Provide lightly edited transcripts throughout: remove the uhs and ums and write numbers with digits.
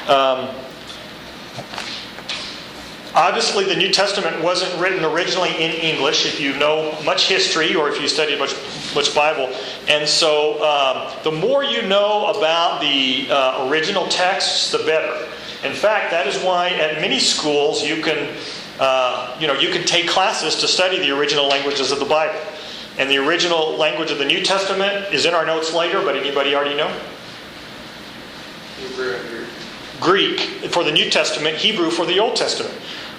Um, Obviously, the New Testament wasn't written originally in English, if you know much history or if you studied much Bible. And so the more you know about the original texts, the better. In fact, that is why at many schools you can take classes to study the original languages of the Bible. And the original language of the New Testament is in our notes later, but anybody already know? Hebrew and Greek for the New Testament, Hebrew for the Old Testament.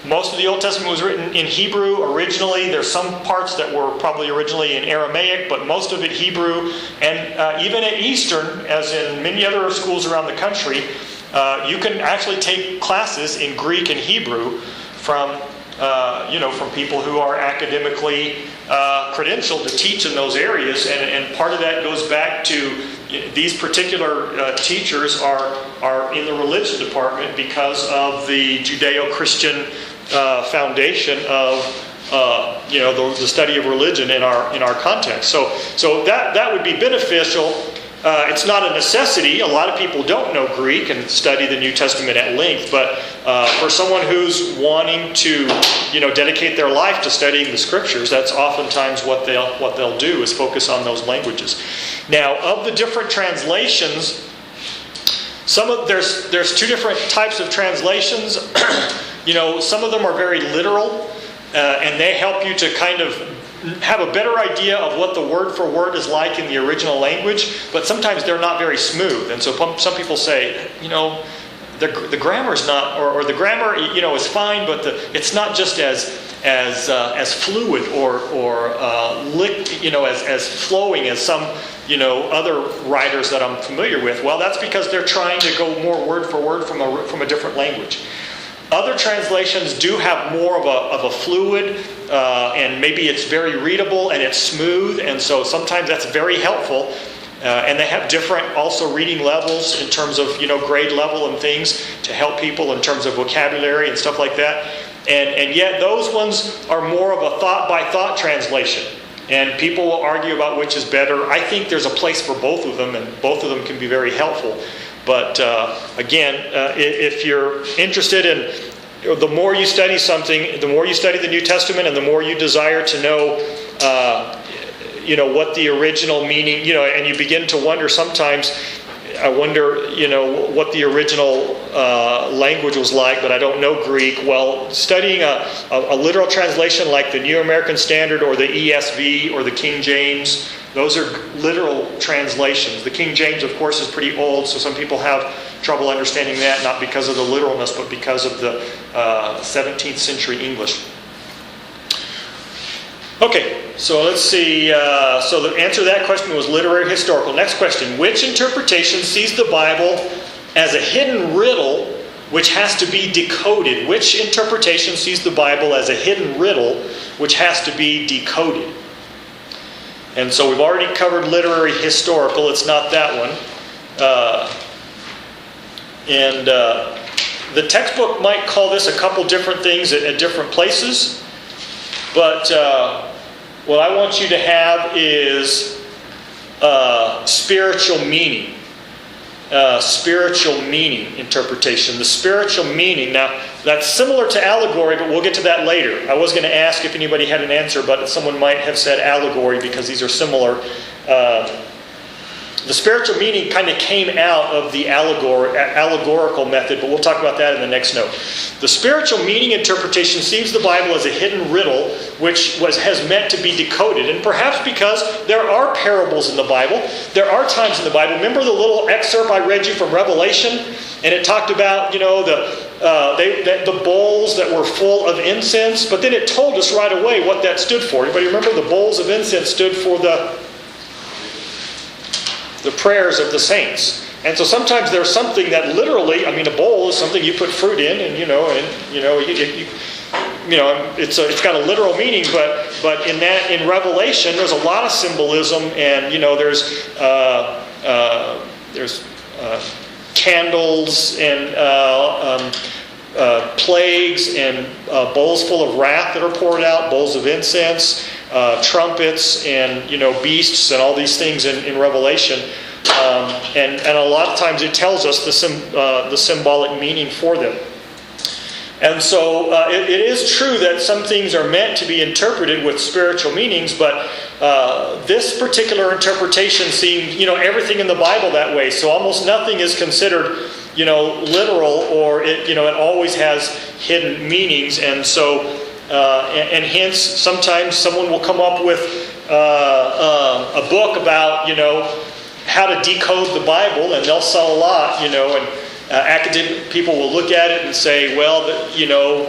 Most of the Old Testament was written in Hebrew originally. There's some parts that were probably originally in Aramaic, but most of it Hebrew. And even at Eastern, as in many other schools around the country, you can actually take classes in Greek and Hebrew from people who are academically credentialed to teach in those areas. And part of that goes back to these particular teachers are in the religion department because of the Judeo-Christian foundation of the study of religion in our context. So that would be beneficial. It's not a necessity. A lot of people don't know Greek and study the New Testament at length, but for someone who's wanting to, dedicate their life to studying the Scriptures, that's oftentimes what they'll do is focus on those languages. Now, of the different translations, there's two different types of translations. Some of them are very literal, and they help you to kind of have a better idea of what the word for word is like in the original language, but sometimes they're not very smooth. And so some people say, the grammar's not, or the grammar, is fine, but it's not just as fluid or as flowing as some other writers that I'm familiar with. Well, that's because they're trying to go more word for word from a different language. Other translations do have more of a fluid, and maybe it's very readable and it's smooth, and so sometimes that's very helpful. And they have different also reading levels in terms of grade level and things to help people in terms of vocabulary and stuff like that. And yet those ones are more of a thought-by-thought translation. And people will argue about which is better. I think there's a place for both of them, and both of them can be very helpful. But again, if you're interested in, the more you study something, the more you study the New Testament, and the more you desire to know, what the original meaning, and you begin to wonder sometimes, I wonder, what the original language was like, but I don't know Greek. Well, studying a literal translation like the New American Standard or the ESV or the King James, those are literal translations. The King James, of course, is pretty old, so some people have trouble understanding that, not because of the literalness, but because of the 17th century English. Okay, so let's see. So the answer to that question was literary historical. Next question. Which interpretation sees the Bible as a hidden riddle which has to be decoded? Which interpretation sees the Bible as a hidden riddle which has to be decoded? And so we've already covered literary historical. It's not that one. The textbook might call this a couple different things at different places. But what I want you to have is spiritual meaning. Spiritual meaning interpretation. The spiritual meaning. Now, that's similar to allegory, but we'll get to that later. I was going to ask if anybody had an answer, but someone might have said allegory because these are similar. The spiritual meaning kind of came out of the allegorical method, but we'll talk about that in the next note. The spiritual meaning interpretation sees the Bible as a hidden riddle which has meant to be decoded. And perhaps because there are parables in the Bible. There are times in the Bible. Remember the little excerpt I read you from Revelation? And it talked about, the bowls that were full of incense. But then it told us right away what that stood for. Anybody remember the bowls of incense stood for the prayers of the saints. And so sometimes there's something that literally, a bowl is something you put fruit in, and it's got a literal meaning, but in Revelation there's a lot of symbolism, and there's candles and plagues and bowls full of wrath that are poured out, bowls of incense, trumpets and beasts and all these things in Revelation. And a lot of times it tells us the symbolic meaning for them. And so it is true that some things are meant to be interpreted with spiritual meanings, but this particular interpretation seemed, everything in the Bible that way. So almost nothing is considered, literal, or it always has hidden meanings. And so, and hence, sometimes someone will come up with a book about, how to decode the Bible, and they'll sell a lot, and academic people will look at it and say, well,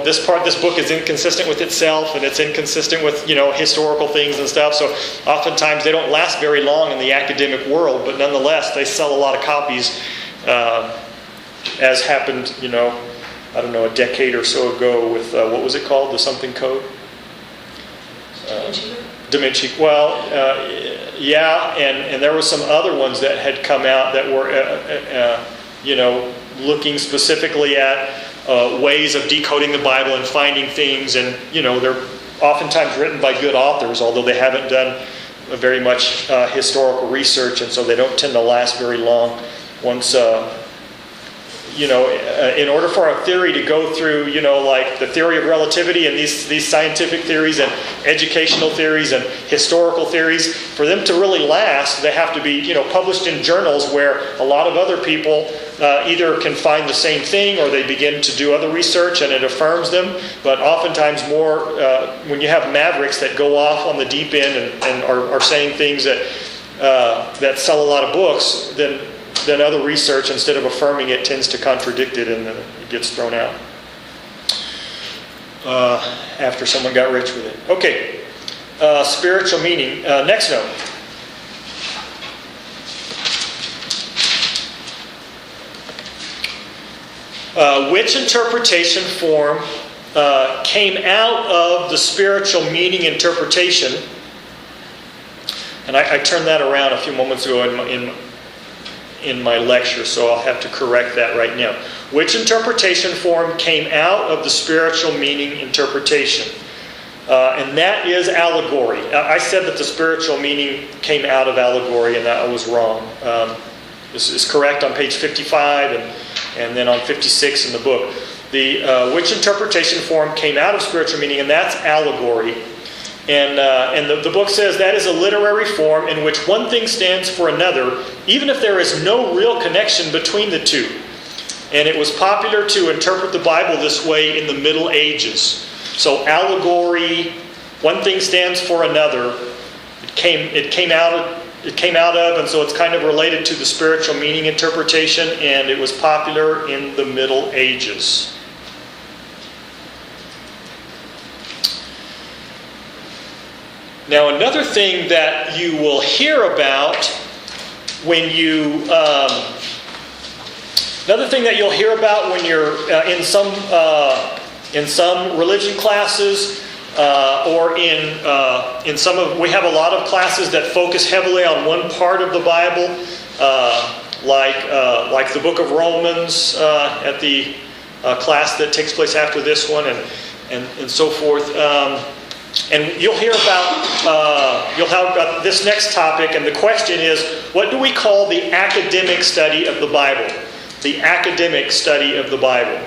this book is inconsistent with itself, and it's inconsistent with, historical things and stuff. So oftentimes they don't last very long in the academic world, but nonetheless, they sell a lot of copies, as happened, a decade or so ago with, what was it called? The something code? Da Vinci. Well, yeah, and there were some other ones that had come out that were, looking specifically at ways of decoding the Bible and finding things, and they're oftentimes written by good authors, although they haven't done very much historical research, and so they don't tend to last very long. Once, in order for a theory to go through, like the theory of relativity and these scientific theories and educational theories and historical theories, for them to really last, they have to be, published in journals where a lot of other people either can find the same thing, or they begin to do other research and it affirms them. But oftentimes more, when you have mavericks that go off on the deep end and are saying things that sell a lot of books, then other research, instead of affirming it, tends to contradict it, and then it gets thrown out after someone got rich with it. Okay, spiritual meaning. Next note. Which interpretation form came out of the spiritual meaning interpretation? And I turned that around a few moments ago in my lecture, so I'll have to correct that right now. Which interpretation form came out of the spiritual meaning interpretation? And that is allegory. I said that the spiritual meaning came out of allegory, and that was wrong. This is correct on page 55 and then on 56 in the book. Which interpretation form came out of spiritual meaning, and that's allegory. And the book says that is a literary form in which one thing stands for another, even if there is no real connection between the two. And it was popular to interpret the Bible this way in the Middle Ages. So allegory, one thing stands for another. It came out of, and so it's kind of related to the spiritual meaning interpretation, and it was popular in the Middle Ages. Now, another thing that you will hear about when you'll hear in some religion classes, or in some of, we have a lot of classes that focus heavily on one part of the Bible, like the book of Romans at the class that takes place after this one, and so forth. And you'll hear about this next topic, and the question is, what do we call the academic study of the Bible? The academic study of the Bible.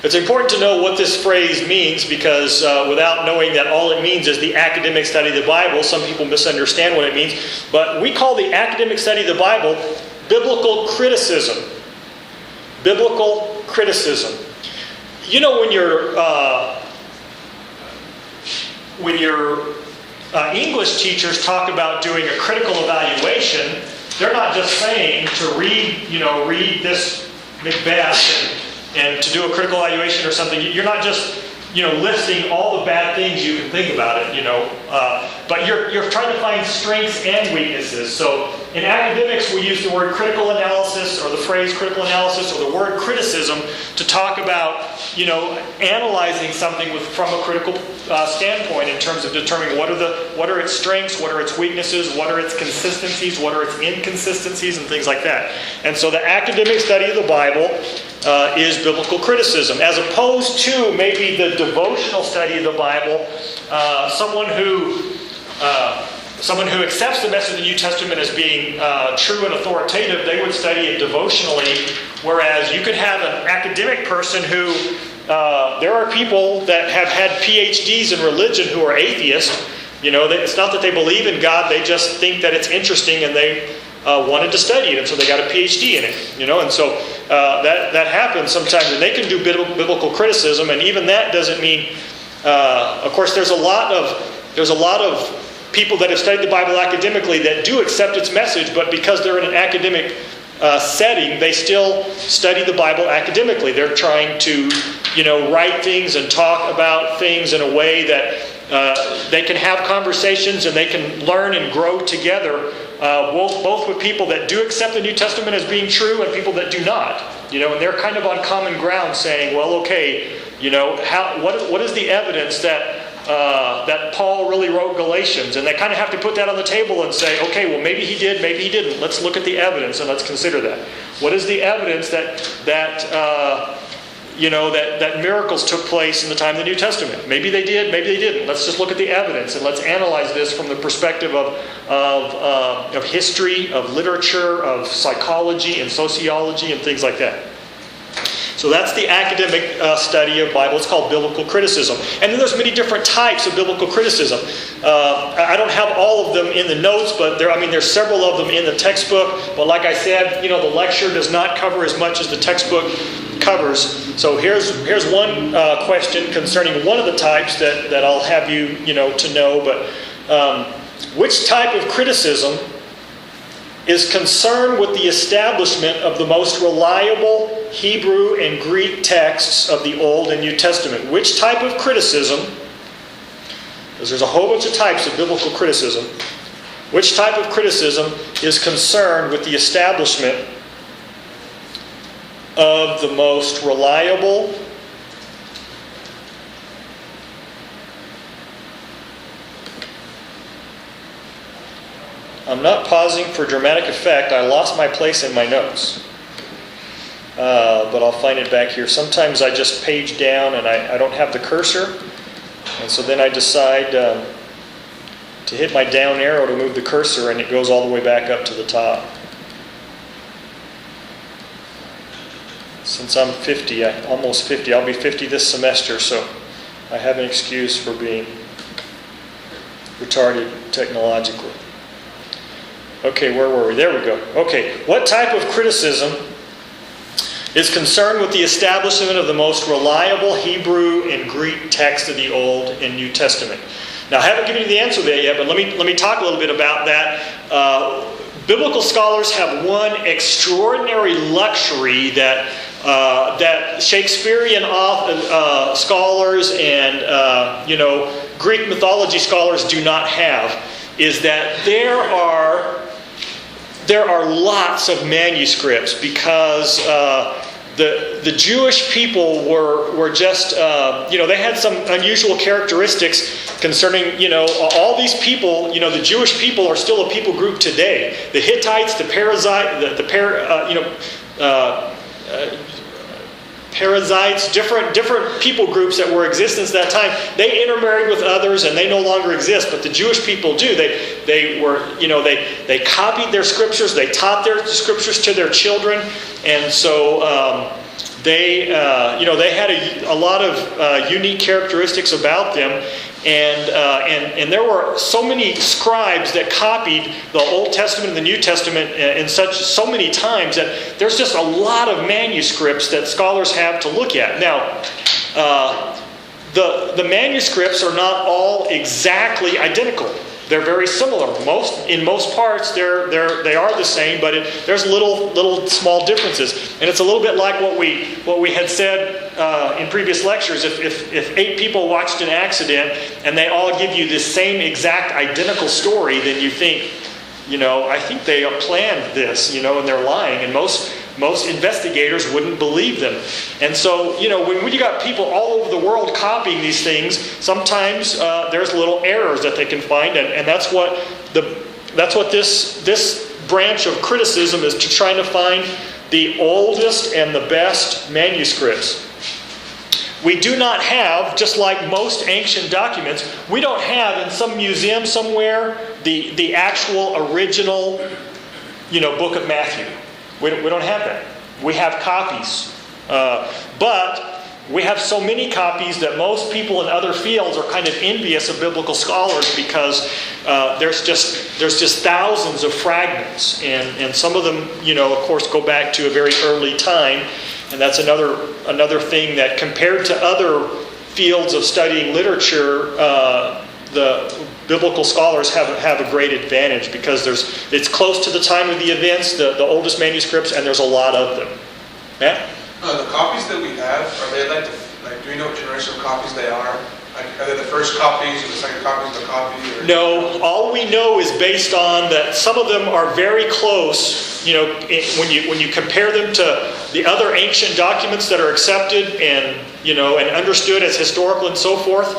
It's important to know what this phrase means, because without knowing that all it means is the academic study of the Bible, some people misunderstand what it means. But we call the academic study of the Bible biblical criticism. Biblical criticism. When your English teachers talk about doing a critical evaluation, they're not just saying to read this Macbeth and to do a critical evaluation or something. You're not just listing all the bad things you can think about it, but you're trying to find strengths and weaknesses. So in academics, we use the word critical analysis, or the phrase critical analysis, or the word criticism to talk about, analyzing something from a critical standpoint in terms of determining what are its strengths, what are its weaknesses, what are its consistencies, what are its inconsistencies, and things like that. And so the academic study of the Bible is biblical criticism, as opposed to maybe the devotional study of the Bible. Someone who someone who accepts the message of the New Testament as being true and authoritative, they would study it devotionally, whereas you could have an academic person who, there are people that have had PhDs in religion who are atheists. It's not that they believe in God, they just think that it's interesting and they wanted to study it, and so they got a PhD in it. And so that happens sometimes, and they can do biblical criticism, and even that doesn't mean, of course, there's a lot of people that have studied the Bible academically that do accept its message, but because they're in an academic setting, they still study the Bible academically. They're trying to, write things and talk about things in a way that they can have conversations and they can learn and grow together, both with people that do accept the New Testament as being true and people that do not. And they're kind of on common ground saying, well, okay, what is the evidence that Paul really wrote Galatians? And they kind of have to put that on the table and say, okay, well, maybe he did, maybe he didn't. Let's look at the evidence and let's consider that. What is the evidence that miracles took place in the time of the New Testament? Maybe they did, maybe they didn't. Let's just look at the evidence and let's analyze this from the perspective of history, of literature, of psychology and sociology and things like that. So that's the academic study of Bible. It's called biblical criticism. And then there's many different types of biblical criticism. I don't have all of them in the notes, but there's several of them in the textbook. But like I said, the lecture does not cover as much as the textbook covers. So here's one question concerning one of the types that I'll have you to know. But which type of criticism is concerned with the establishment of the most reliable Hebrew and Greek texts of the Old and New Testament? Which type of criticism, because there's a whole bunch of types of biblical criticism, which type of criticism is concerned with the establishment of the most reliable I'm not pausing for dramatic effect. I lost my place in my notes. But I'll find it back here. Sometimes I just page down and I don't have the cursor. And so then I decide to hit my down arrow to move the cursor, and it goes all the way back up to the top. Since I'm 50, almost 50, I'll be 50 this semester, so I have an excuse for being retarded technologically. Okay, where were we? There we go. Okay, what type of criticism is concerned with the establishment of the most reliable Hebrew and Greek text of the Old and New Testament? Now, I haven't given you the answer there yet, but let me talk a little bit about that. Biblical scholars have one extraordinary luxury that Shakespearean scholars and Greek mythology scholars do not have, is that there are lots of manuscripts, because the Jewish people were just they had some unusual characteristics concerning all these people. The Jewish people are still a people group today. The Hittites, the Perizzites, different people groups that were in existence at that time, they intermarried with others and they no longer exist, but the Jewish people do. They copied their scriptures, they taught their scriptures to their children, and so they had a lot of unique characteristics about them. And there were so many scribes that copied the Old Testament and the New Testament in so many times that there's just a lot of manuscripts that scholars have to look at. Now, the manuscripts are not all exactly identical. They're very similar. In most parts, they are the same, but there's little small differences. And it's a little bit like what we had said in previous lectures. If 8 people watched an accident and they all give you the same exact identical story, then you think, I think they planned this, and they're lying. And most investigators wouldn't believe them. And so, when you got people all over the world copying these things, sometimes there's little errors that they can find, and that's what this branch of criticism is, to trying to find the oldest and the best manuscripts. We do not have, just like most ancient documents, we don't have in some museum somewhere the actual original, book of Matthew. We don't have that. We have copies. But we have so many copies that most people in other fields are kind of envious of biblical scholars because there's just thousands of fragments. And some of them, of course, go back to a very early time. And that's another thing that compared to other fields of studying literature, the biblical scholars have a great advantage because it's close to the time of the events, the oldest manuscripts, and there's a lot of them. Matt? The copies that we have, are they do we know what generation of copies they are? Are they the first copies or the second copies of the copy? Or? No, all we know is based on that some of them are very close. When you compare them to the other ancient documents that are accepted and understood as historical and so forth,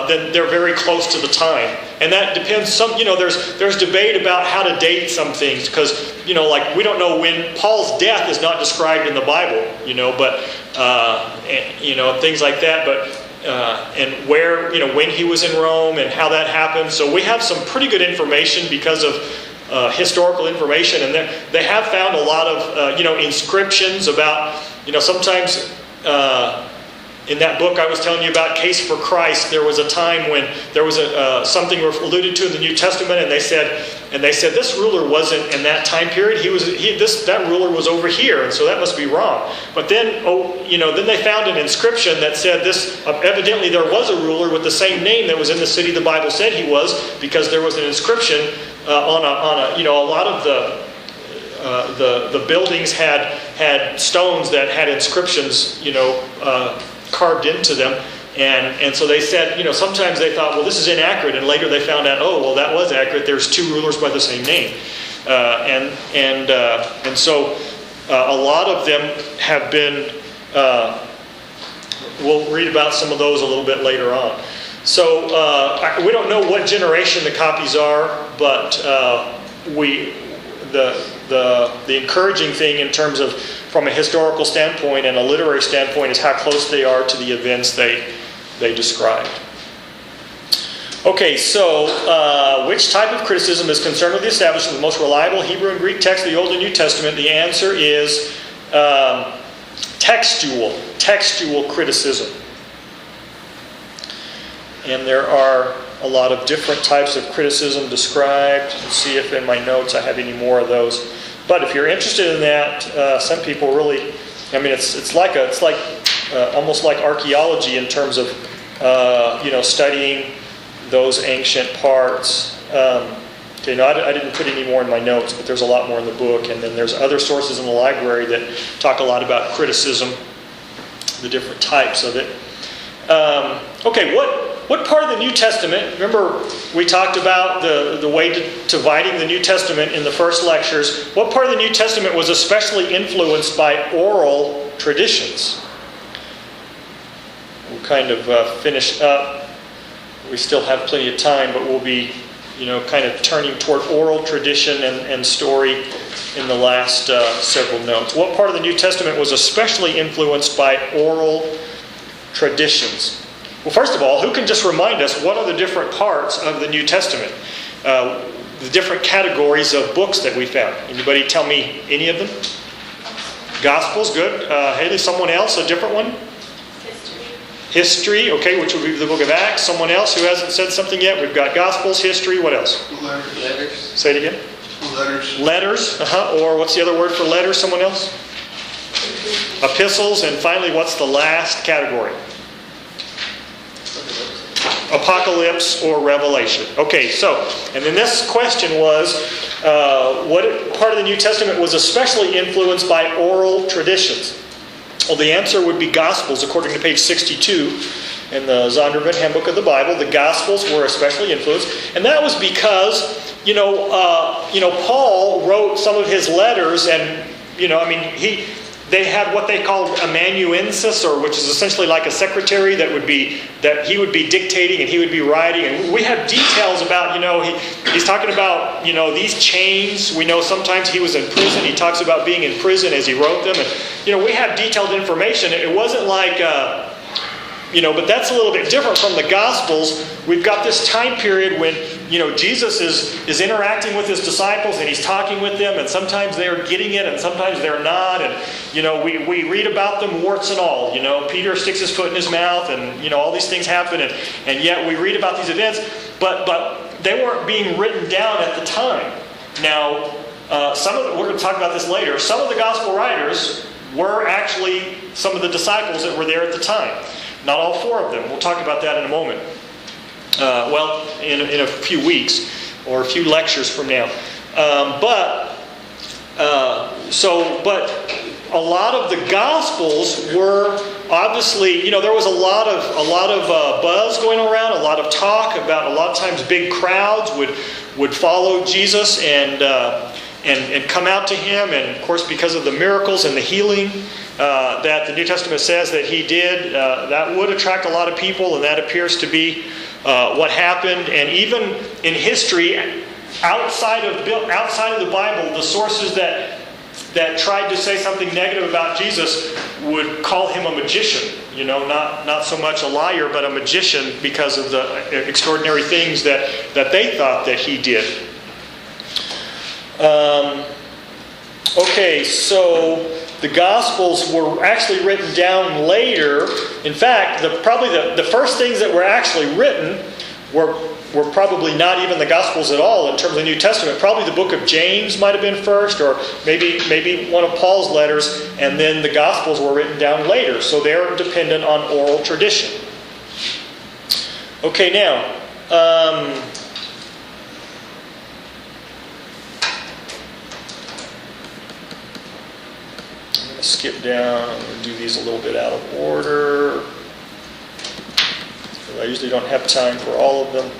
then they're very close to the time. And that depends. There's debate about how to date some things because like we don't know when Paul's death is not described in the Bible. But things like that. But and where when he was in Rome and how that happened. So we have some pretty good information because of historical information, and they have found a lot of inscriptions about sometimes. In that book I was telling you about, Case for Christ, there was a time when there was something alluded to in the New Testament, and they said this ruler wasn't in that time period. That ruler was over here, and so that must be wrong. But then then they found an inscription that said this. Evidently, there was a ruler with the same name that was in the city the Bible said he was, because there was an inscription on a lot of the buildings had stones that had inscriptions carved into them, and so they said, sometimes they thought, well, this is inaccurate, and later they found out, oh, well, that was accurate. There's two rulers by the same name, and so a lot of them have been. We'll read about some of those a little bit later on. So we don't know what generation the copies are, but the encouraging thing in terms of from a historical standpoint and a literary standpoint is how close they are to the events they described. Okay, so which type of criticism is concerned with the establishment of the most reliable Hebrew and Greek text of the Old and New Testament? The answer is textual criticism. And there are a lot of different types of criticism described. Let's see if in my notes I have any more of those. But if you're interested in that, some people really, it's like almost like archaeology in terms of studying those ancient parts. I didn't put any more in my notes, but there's a lot more in the book, and then there's other sources in the library that talk a lot about criticism, the different types of it. Okay, what part of the New Testament, remember we talked about the way to dividing the New Testament in the first lectures. What part of the New Testament was especially influenced by oral traditions? We'll kind of finish up. We still have plenty of time, but we'll be kind of turning toward oral tradition and story in the last several notes. What part of the New Testament was especially influenced by oral traditions? Well, first of all, who can just remind us what are the different parts of the New Testament? The different categories of books that we found. Anybody tell me any of them? Gospels, good. Haley, someone else, a different one? History, okay, which would be the book of Acts. Someone else who hasn't said something yet? We've got Gospels, history, what else? Letters. Say it again. Letters. Or what's the other word for letters? Someone else? Epistles. And finally, what's the last category? Apocalypse or Revelation. Okay, so, and then this question was, what part of the New Testament was especially influenced by oral traditions? Well, the answer would be Gospels, according to page 62 in the Zondervan Handbook of the Bible. The Gospels were especially influenced, and that was because, Paul wrote some of his letters, and they had what they called amanuensis, or which is essentially like a secretary that he would be dictating and he would be writing. And we have details about, he's talking about, these chains. We know sometimes he was in prison. He talks about being in prison as he wrote them. And, we have detailed information. It wasn't like, But that's a little bit different from the Gospels. We've got this time period when, Jesus is interacting with his disciples and he's talking with them, and sometimes they're getting it and sometimes they're not. And, we read about them warts and all. Peter sticks his foot in his mouth and, all these things happen. And yet we read about these events, but they weren't being written down at the time. Now, we're going to talk about this later. Some of the Gospel writers were actually some of the disciples that were there at the time. Not all 4 of them. We'll talk about that in a moment. In a few weeks or a few lectures from now. But a lot of the Gospels were obviously, there was a lot of buzz going around, a lot of talk about. A lot of times, big crowds would follow Jesus and come out to him, and of course, because of the miracles and the healing that the New Testament says that he did, that would attract a lot of people, and that appears to be what happened. And even in history, outside of the Bible, the sources that tried to say something negative about Jesus would call him a magician. Not so much a liar, but a magician, because of the extraordinary things that they thought that he did. Okay, so the Gospels were actually written down later. In fact, probably the first things that were actually written were probably not even the Gospels at all in terms of the New Testament. Probably the book of James might have been first, or maybe one of Paul's letters, and then the Gospels were written down later. So they're dependent on oral tradition. Okay, now, skip down. I'm going to do these a little bit out of order. I usually don't have time for all of them.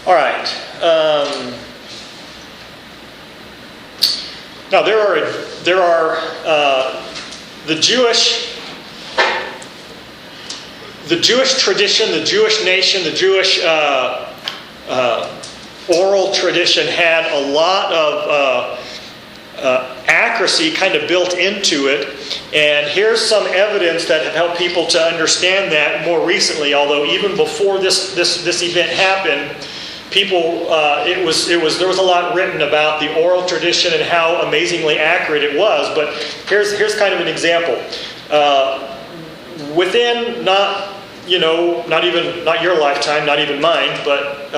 All right. Now there are the Jewish tradition, the Jewish nation, the Jewish oral tradition had a lot of accuracy kind of built into it. And here's some evidence that have helped people to understand that more recently. Although even before this event happened, people there was a lot written about the oral tradition and how amazingly accurate it was. But here's kind of an example. Within not your lifetime, not even mine, but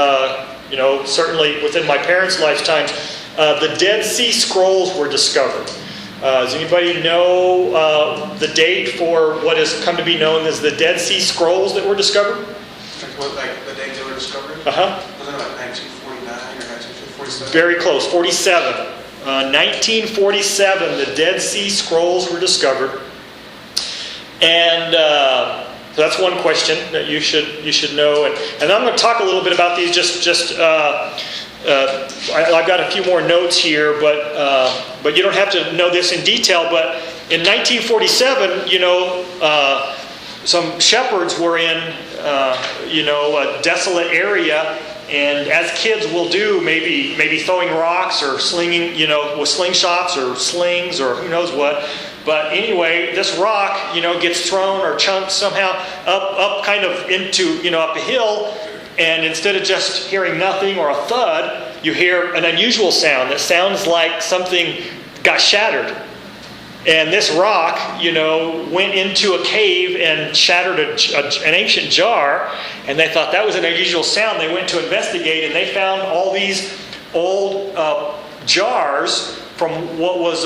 certainly within my parents' lifetimes, the Dead Sea Scrolls were discovered. Does anybody know the date for what has come to be known as the Dead Sea Scrolls that were discovered? Like the date they were discovered? Uh-huh. Wasn't it like 1949 or 1947? Very close, 47. 1947, the Dead Sea Scrolls were discovered. And so that's one question that you should know. And I'm going to talk a little bit about these. I've got a few more notes here, but you don't have to know this in detail. But in 1947, some shepherds were in a desolate area, and as kids will do, maybe throwing rocks or slinging, with slingshots or slings or who knows what. But anyway, this rock, gets thrown or chunked somehow up kind of into, up a hill. And instead of just hearing nothing or a thud, you hear an unusual sound that sounds like something got shattered. And this rock, went into a cave and shattered an ancient jar. And they thought that was an unusual sound. They went to investigate, and they found all these old jars from what's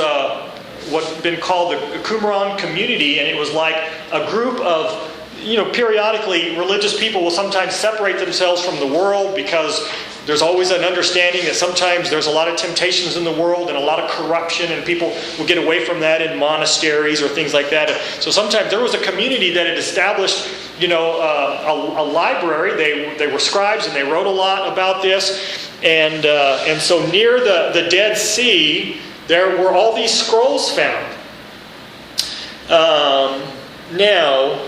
been called the Qumran community. And it was like a group of, periodically religious people will sometimes separate themselves from the world, because there's always an understanding that sometimes there's a lot of temptations in the world and a lot of corruption, and people will get away from that in monasteries or things like that. So sometimes there was a community that had established, a library. They were scribes, and they wrote a lot about this. And so near the Dead Sea, there were all these scrolls found. Now,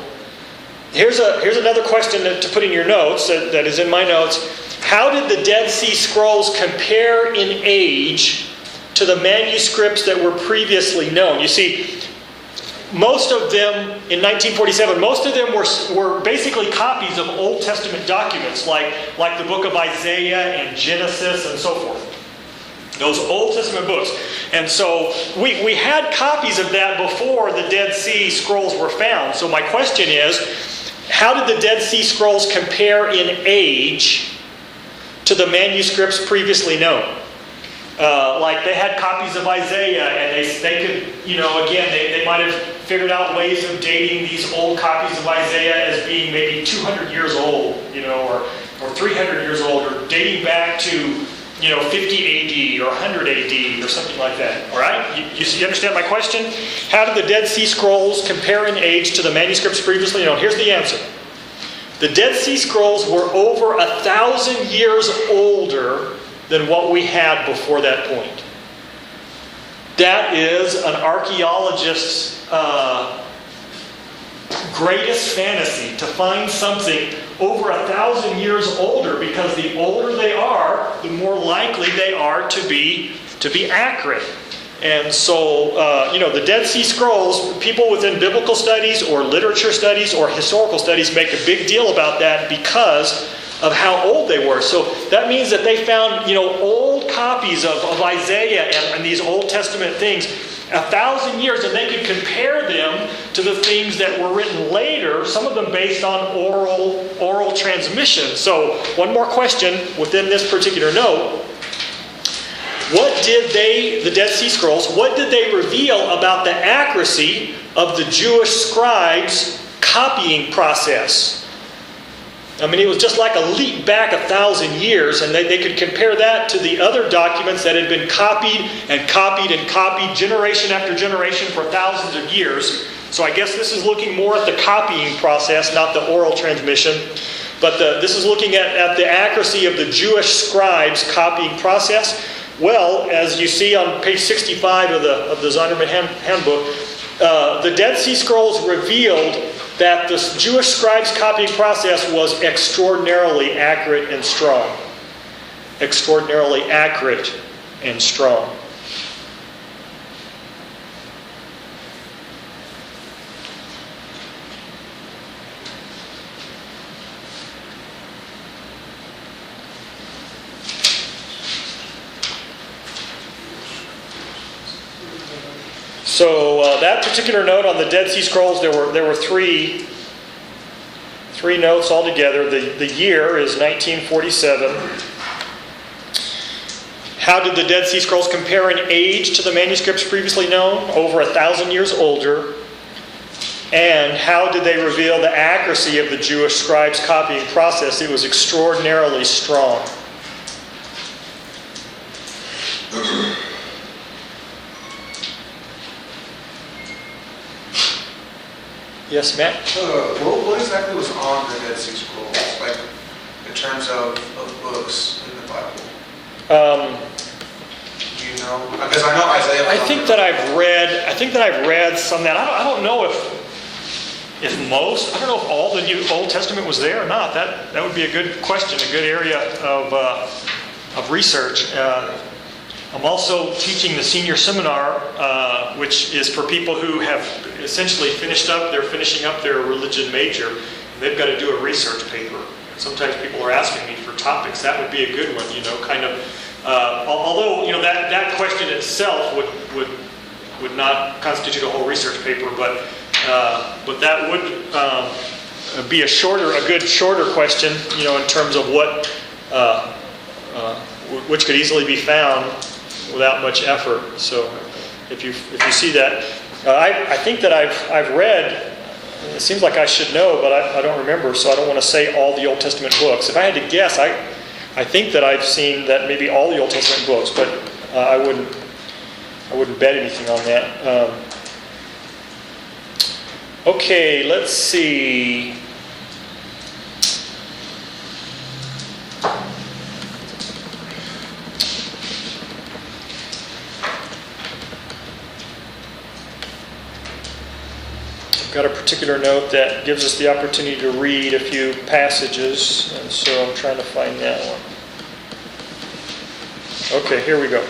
here's another question to put in your notes that is in my notes. How did the Dead Sea Scrolls compare in age to the manuscripts that were previously known? You see, most of them, in 1947, most of them were basically copies of Old Testament documents, like the book of Isaiah and Genesis and so forth. Those Old Testament books. And so we had copies of that before the Dead Sea Scrolls were found. So my question is, how did the Dead Sea Scrolls compare in age to the manuscripts previously known? Like they had copies of Isaiah, and they could, again, they might have figured out ways of dating these old copies of Isaiah as being maybe 200 years old, or 300 years old, or dating back to 50 AD or 100 AD or something like that. All right? You understand my question? How did the Dead Sea Scrolls compare in age to the manuscripts previously known? Here's the answer. The Dead Sea Scrolls were over 1,000 years older than what we had before that point. That is an archaeologist's greatest fantasy, to find something over 1,000 years older, because the older they are, the more likely they are to be accurate. And so, the Dead Sea Scrolls, people within biblical studies or literature studies or historical studies make a big deal about that because of how old they were. So that means that they found, old copies of Isaiah and these Old Testament things 1,000 years, and they could compare them to the things that were written later, some of them based on oral transmission. So one more question within this particular note. What did the Dead Sea Scrolls, what did they reveal about the accuracy of the Jewish scribes' copying process? I mean, it was just like a leap back 1,000 years, and they could compare that to the other documents that had been copied and copied and copied generation after generation for thousands of years. So I guess this is looking more at the copying process, not the oral transmission. But this is looking at the accuracy of the Jewish scribes' copying process. Well, as you see on page 65 of the Zondervan Handbook, the Dead Sea Scrolls revealed that the Jewish scribes' copying process was extraordinarily accurate and strong. Extraordinarily accurate and strong. So that particular note on the Dead Sea Scrolls, there were three notes altogether. The year is 1947. How did the Dead Sea Scrolls compare in age to the manuscripts previously known? Over 1,000 years older. And how did they reveal the accuracy of the Jewish scribes' copying process? It was extraordinarily strong. Yes, Matt? What exactly was on the Dead Sea Scrolls, like in terms of books in the Bible? Do you know? Because I know Isaiah. I think that I've read some of that. I don't know if most. I don't know if all the New Old Testament was there or not. That would be a good question, a good area of research. I'm also teaching the senior seminar, which is for people who have essentially they're finishing up their religion major, and they've got to do a research paper. And sometimes people are asking me for topics. That would be a good one, kind of. Although, that question itself would not constitute a whole research paper, but that would be a good shorter question, in terms of what, which could easily be found without much effort. So if you see that, I think that I've read, it seems like I should know, but I don't remember, so I don't want to say all the Old Testament books. If I had to guess, I think that I've seen that maybe all the Old Testament books, but I wouldn't bet anything on that. Okay, let's see. Got a particular note that gives us the opportunity to read a few passages, and so I'm trying to find that one. Okay, here we go.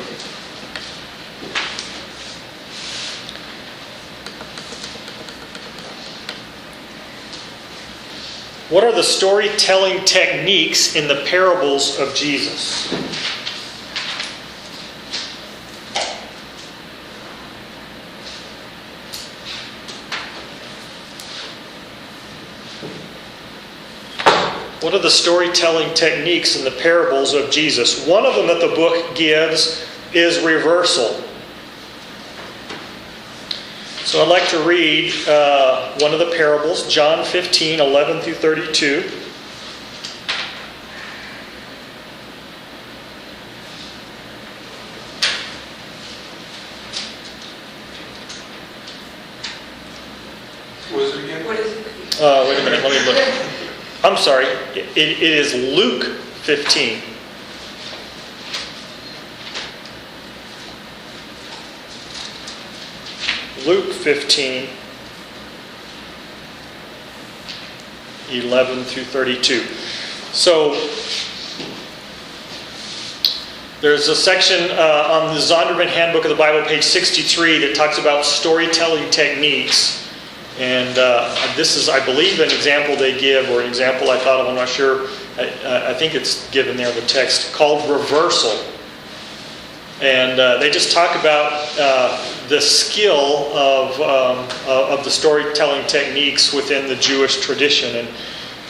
What are the storytelling techniques in the parables of Jesus? What are the storytelling techniques in the parables of Jesus? One of them that the book gives is reversal. So I'd like to read one of the parables, John 15, 11 through 32. What is it again? What is it? Wait a minute, let me look. I'm sorry, it is Luke 15. Luke 15, 11 through 32. So, there's a section on the Zondervan Handbook of the Bible, page 63, that talks about storytelling techniques. And this is, I believe, an example they give, or an example I thought of, I'm not sure. I think it's given there in the text, called reversal. And they just talk about the skill of the storytelling techniques within the Jewish tradition,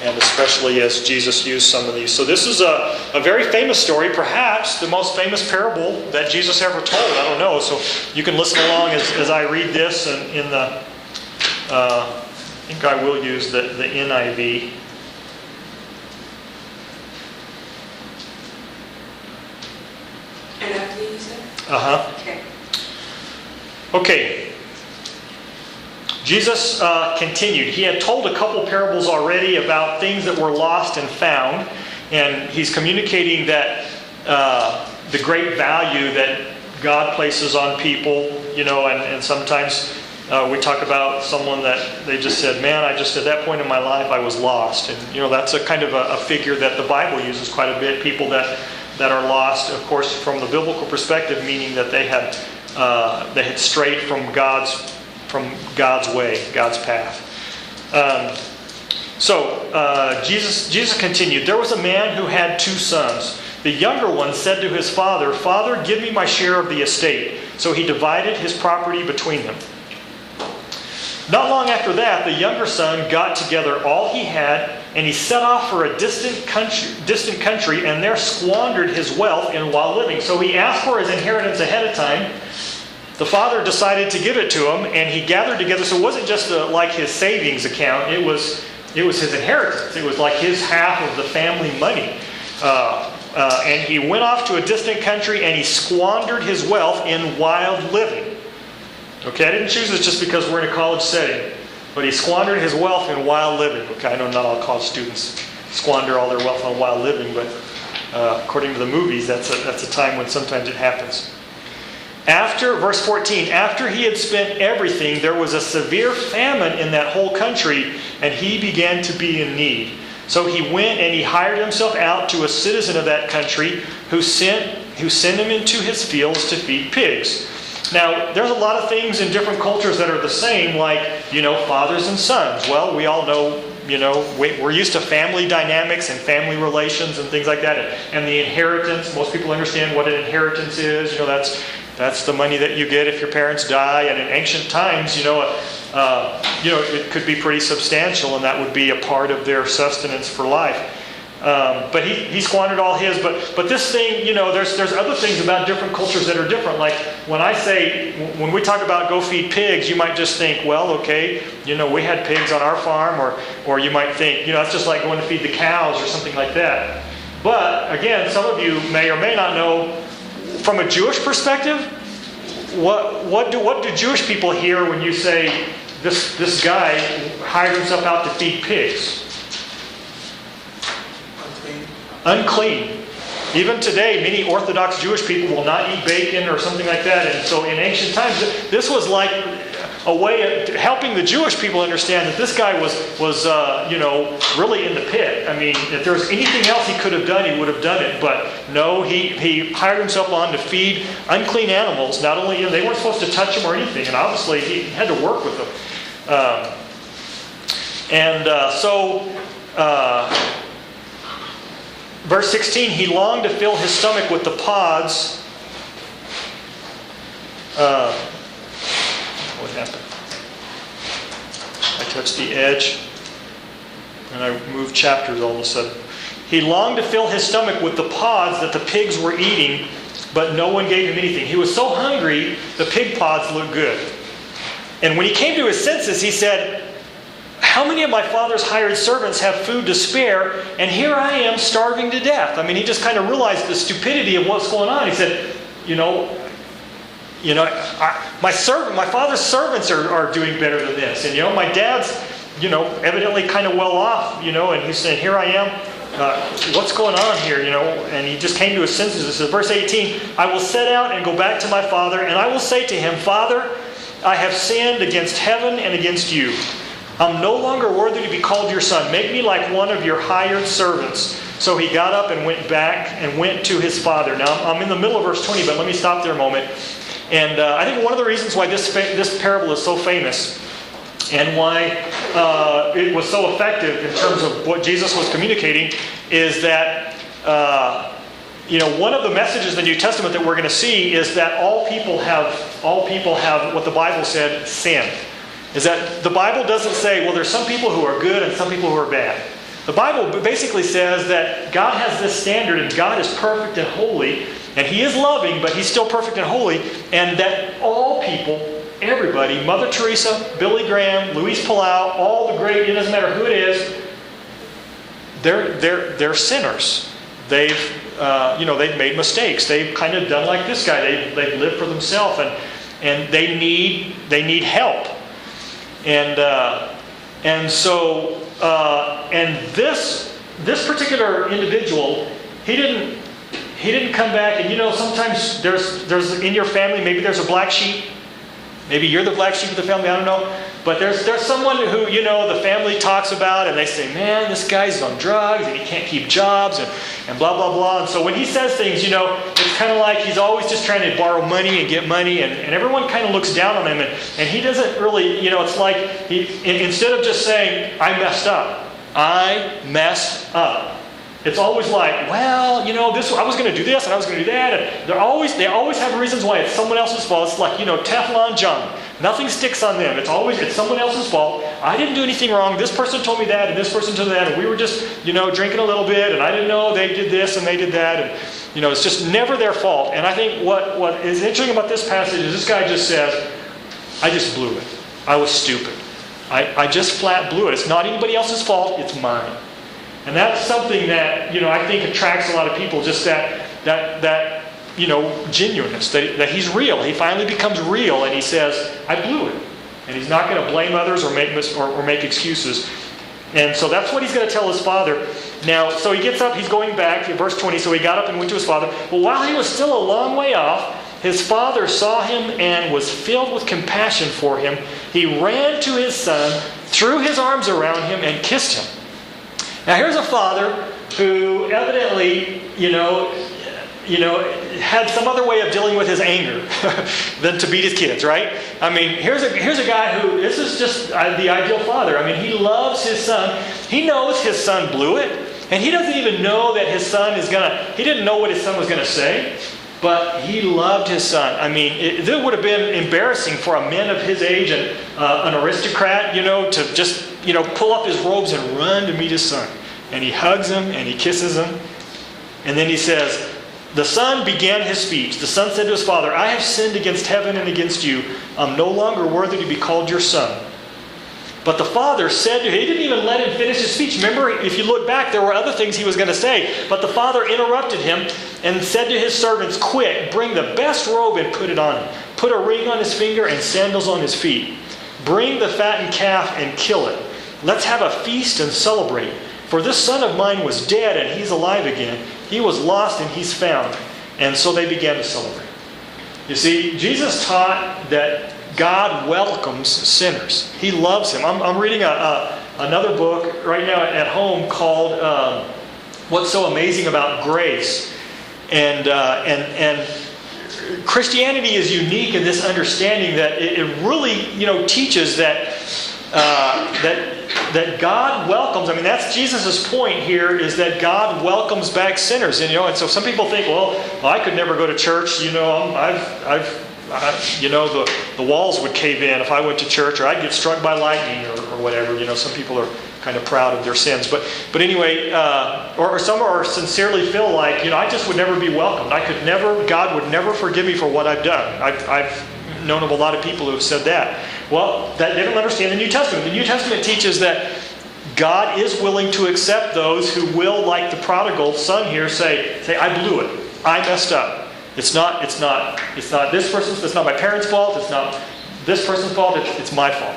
and especially as Jesus used some of these. So this is a very famous story, perhaps the most famous parable that Jesus ever told. I don't know. So you can listen along as I read this in the... I think I will use the NIV. NIV, you said? Uh-huh. Okay. Okay. Jesus continued. He had told a couple parables already about things that were lost and found. And he's communicating that the great value that God places on people, and sometimes we talk about someone that they just said, man, at that point in my life, I was lost. And, that's a kind of a figure that the Bible uses quite a bit. People that are lost, of course, from the biblical perspective, meaning that they had strayed from God's way, God's path. Jesus continued. There was a man who had 2 sons. The younger one said to his father, "Father, give me my share of the estate." So he divided his property between them. Not long after that, the younger son got together all he had, and he set off for a distant country, and there squandered his wealth while living. So he asked for his inheritance ahead of time. The father decided to give it to him, and he gathered together. So it wasn't just like his savings account; it was his inheritance. It was like his half of the family money. And he went off to a distant country, and he squandered his wealth in wild living. Okay, I didn't choose this just because we're in a college setting, but he squandered his wealth in wild living. Okay, I know not all college students squander all their wealth on wild living, but according to the movies, that's a time when sometimes it happens. Verse 14, after he had spent everything, there was a severe famine in that whole country, and he began to be in need. So he went and he hired himself out to a citizen of that country who sent him into his fields to feed pigs. Now, there's a lot of things in different cultures that are the same, like, fathers and sons. Well, we all know, we're used to family dynamics and family relations and things like that. And the inheritance, most people understand what an inheritance is. That's the money that you get if your parents die. And in ancient times, it could be pretty substantial, and that would be a part of their sustenance for life. But he squandered all his. But this thing, there's other things about different cultures that are different. Like when we talk about go feed pigs, you might just think, well, okay, we had pigs on our farm, or you might think, it's just like going to feed the cows or something like that. But again, some of you may or may not know, from a Jewish perspective, what do Jewish people hear when you say this guy hired himself out to feed pigs? Unclean. Even today, many Orthodox Jewish people will not eat bacon or something like that. And so in ancient times, this was like a way of helping the Jewish people understand that this guy was really in the pit. I mean, if there was anything else he could have done, he would have done it. But no, he hired himself on to feed unclean animals. Not only, they weren't supposed to touch them or anything. And obviously, he had to work with them. verse 16, he longed to fill his stomach with the pods. What happened? I touched the edge and I moved chapters all of a sudden. He longed to fill his stomach with the pods that the pigs were eating, but no one gave him anything. He was so hungry, the pig pods looked good. And when he came to his senses, he said, how many of my father's hired servants have food to spare, and here I am starving to death? I mean, he just kind of realized the stupidity of what's going on. He said, my father's servants are doing better than this. And, my dad's, evidently kind of well off, and he's saying, here I am. What's going on here, And he just came to his senses. It says, verse 18, I will set out and go back to my father, and I will say to him, Father, I have sinned against heaven and against you. I'm no longer worthy to be called your son. Make me like one of your hired servants. So he got up and went back and went to his father. Now, I'm in the middle of verse 20, but let me stop there a moment. And I think one of the reasons why this parable is so famous and why it was so effective in terms of what Jesus was communicating is that, one of the messages in the New Testament that we're going to see is that all people have what the Bible said, sin. Is that the Bible doesn't say, well, there's some people who are good and some people who are bad. The Bible basically says that God has this standard and God is perfect and holy, and He is loving, but He's still perfect and holy, and that all people, everybody, Mother Teresa, Billy Graham, Luis Palau, all the great, it doesn't matter who it is, they're sinners. They've made mistakes. They've kind of done like this guy. They've lived for themselves, and they need help. And this particular individual, he didn't come back. And sometimes there's in your family, maybe there's a black sheep. Maybe you're the black sheep of the family, I don't know. But there's someone who, the family talks about, and they say, man, this guy's on drugs, and he can't keep jobs, and blah, blah, blah. And so when he says things, it's kind of like he's always just trying to borrow money and get money, and everyone kind of looks down on him, and he doesn't really, it's like, instead of just saying, I messed up, it's always like, well, I was going to do this and I was going to do that. And they always have reasons why it's someone else's fault. It's like, Teflon John. Nothing sticks on them. It's someone else's fault. I didn't do anything wrong. This person told me that and this person told me that. And we were just, drinking a little bit. And I didn't know they did this and they did that. And, it's just never their fault. And I think what is interesting about this passage is this guy just says, I just blew it. I was stupid. I just flat blew it. It's not anybody else's fault. It's mine. And that's something that, I think attracts a lot of people, just that genuineness, that he's real. He finally becomes real and he says, I blew it. And he's not going to blame others or make excuses. And so that's what he's going to tell his father. Now, so he gets up, he's going back, in verse 20, so he got up and went to his father. But while he was still a long way off, his father saw him and was filled with compassion for him. He ran to his son, threw his arms around him, and kissed him. Now here's a father who evidently, had some other way of dealing with his anger than to beat his kids, right? I mean, here's a guy who, this is just the ideal father. I mean, he loves his son. He knows his son blew it, and he doesn't even know that his son he didn't know what his son was going to say, but he loved his son. I mean, it would have been embarrassing for a man of his age and an aristocrat, to just pull up his robes and run to meet his son. And he hugs him and he kisses him. And then he says, the son began his speech. The son said to his father, I have sinned against heaven and against you. I'm no longer worthy to be called your son. But the father said to him, he didn't even let him finish his speech. Remember, if you look back, there were other things he was going to say. But the father interrupted him and said to his servants, quick, bring the best robe and put it on him. Put a ring on his finger and sandals on his feet. Bring the fattened calf and kill it. Let's have a feast and celebrate. For this son of mine was dead and he's alive again. He was lost and he's found. And so they began to celebrate. You see, Jesus taught that God welcomes sinners. He loves him. I'm reading another book right now at home called What's So Amazing About Grace. And Christianity is unique in this understanding that it really, teaches that that God welcomes. I mean, that's Jesus' point here, is that God welcomes back sinners. And and so some people think, well, I could never go to church. The walls would cave in if I went to church, or I'd get struck by lightning, or whatever. Some people are kind of proud of their sins. But anyway, or some are sincerely feel like, I just would never be welcomed. God would never forgive me for what I've done. I've known of a lot of people who have said that. Well, they don't understand the New Testament. The New Testament teaches that God is willing to accept those who will, like the prodigal son here, say, I blew it. I messed up. It's not this person's, it's not my parents' fault, it's not this person's fault, it's my fault.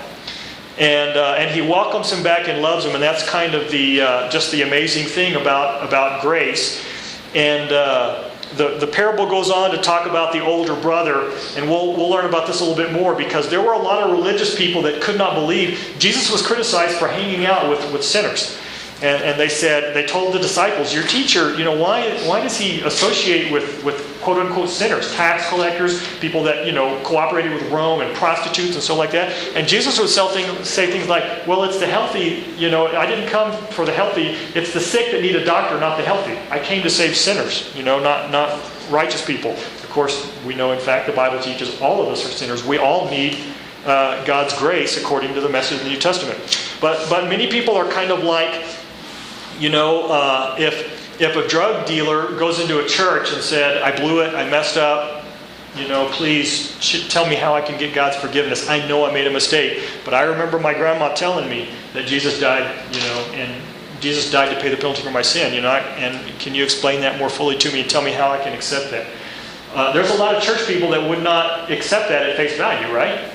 And he welcomes him back and loves him, and that's kind of just the amazing thing about grace. And the parable goes on to talk about the older brother, and we'll learn about this a little bit more, because there were a lot of religious people that could not believe. Jesus was criticized for hanging out with sinners. And they told the disciples, your teacher, why does he associate with quote unquote sinners, tax collectors, people that, cooperated with Rome, and prostitutes and so like that? And Jesus would say things like, well, it's the healthy, I didn't come for the healthy, it's the sick that need a doctor, not the healthy. I came to save sinners, not righteous people. Of course, we know, in fact, the Bible teaches all of us are sinners. We all need God's grace according to the message of the New Testament. But many people are kind of like, if a drug dealer goes into a church and said, I blew it, I messed up, please tell me how I can get God's forgiveness. I know I made a mistake, but I remember my grandma telling me that Jesus died, and Jesus died to pay the penalty for my sin, and can you explain that more fully to me and tell me how I can accept that? There's a lot of church people that would not accept that at face value, right?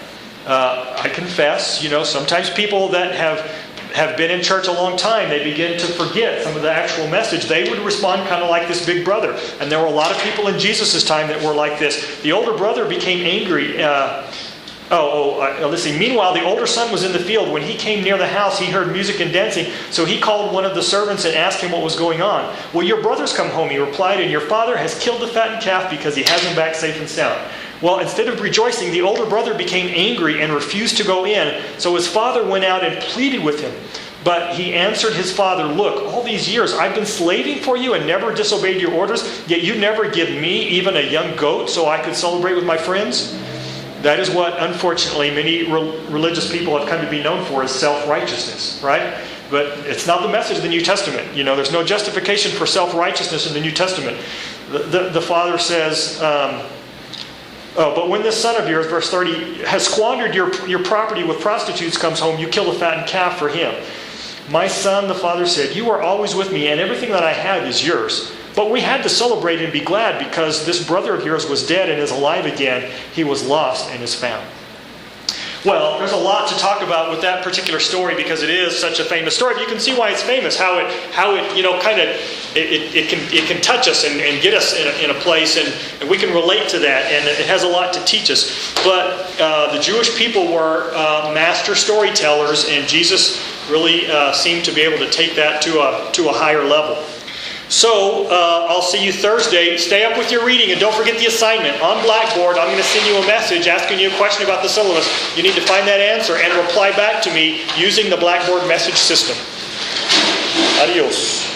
I confess, sometimes people that have been in church a long time, they begin to forget some of the actual message. They would respond kind of like this big brother. And there were a lot of people in Jesus' time that were like this. The older brother became angry. Let's see. Meanwhile, the older son was in the field. When he came near the house, he heard music and dancing. So he called one of the servants and asked him what was going on. Well, your brother's come home, he replied, and your father has killed the fattened calf because he has him back safe and sound. Well, instead of rejoicing, the older brother became angry and refused to go in. So his father went out and pleaded with him. But he answered his father, look, all these years I've been slaving for you and never disobeyed your orders, yet you never give me even a young goat so I could celebrate with my friends? That is what, unfortunately, many religious people have come to be known for, is self-righteousness, right? But it's not the message of the New Testament. There's no justification for self-righteousness in the New Testament. The father says, but when this son of yours, verse 30, has squandered your property with prostitutes, comes home, you kill the fattened calf for him. My son, the father said, you are always with me, and everything that I have is yours. But we had to celebrate and be glad, because this brother of yours was dead and is alive again. He was lost and is found. Well, there's a lot to talk about with that particular story, because it is such a famous story. But you can see why it's famous, how it can touch us and get us in a place, and we can relate to that, and it has a lot to teach us. But the Jewish people were master storytellers, and Jesus really seemed to be able to take that to a higher level. So, I'll see you Thursday. Stay up with your reading, and don't forget the assignment. On Blackboard, I'm going to send you a message asking you a question about the syllabus. You need to find that answer and reply back to me using the Blackboard message system. Adios.